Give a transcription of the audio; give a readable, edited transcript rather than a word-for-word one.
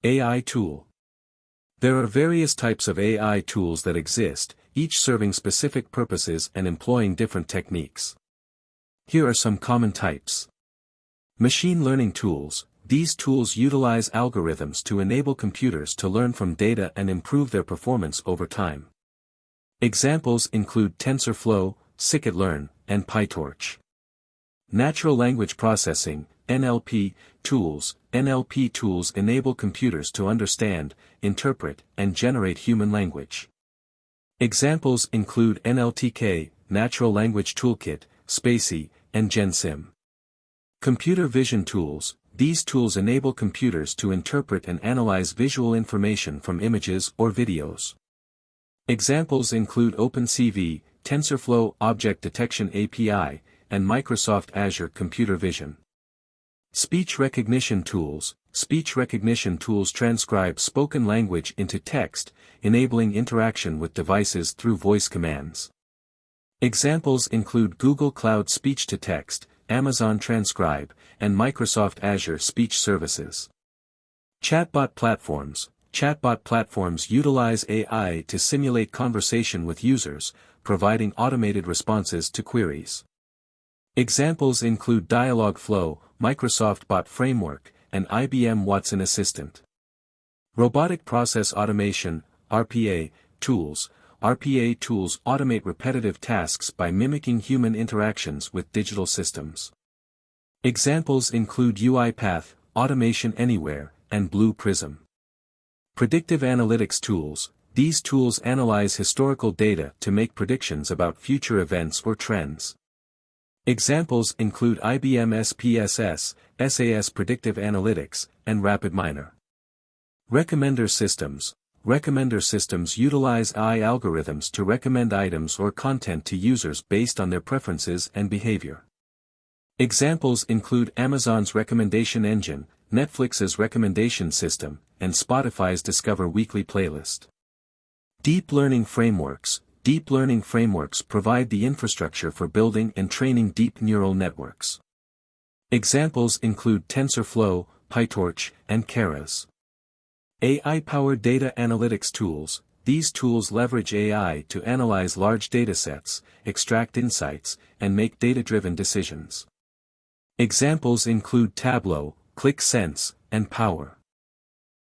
AI tool. There are various types of AI tools that exist, each serving specific purposes and employing different techniques. Here are some common types. Machine learning tools. These tools utilize algorithms to enable computers to learn from data and improve their performance over time. Examples include TensorFlow, scikit-learn, and PyTorch. Natural language processing, NLP, tools. NLP tools enable computers to understand, interpret, and generate human language. Examples include NLTK, Natural Language Toolkit, Spacy, and GenSim. Computer vision tools. These tools enable computers to interpret and analyze visual information from images or videos. Examples include OpenCV, TensorFlow Object Detection API, and Microsoft Azure Computer Vision. Speech recognition tools. Speech recognition tools transcribe spoken language into text, enabling interaction with devices through voice commands. Examples include Google Cloud Speech-to-Text, Amazon Transcribe, and Microsoft Azure Speech Services. Chatbot platforms. Chatbot platforms utilize AI to simulate conversation with users, providing automated responses to queries. Examples include Dialogflow, Microsoft Bot Framework, and IBM Watson Assistant. Robotic process automation, RPA, tools. RPA tools automate repetitive tasks by mimicking human interactions with digital systems. Examples include UiPath, Automation Anywhere, and Blue Prism. Predictive analytics tools. These tools analyze historical data to make predictions about future events or trends. Examples include IBM SPSS, SAS Predictive Analytics, and RapidMiner. Recommender systems. Recommender systems utilize AI algorithms to recommend items or content to users based on their preferences and behavior. Examples include Amazon's recommendation engine, Netflix's recommendation system, and Spotify's Discover Weekly playlist. Deep learning frameworks. Deep learning frameworks provide the infrastructure for building and training deep neural networks. Examples include TensorFlow, PyTorch, and Keras. AI-powered data analytics tools. These tools leverage AI to analyze large datasets, extract insights, and make data-driven decisions. Examples include Tableau, ClickSense, and Power.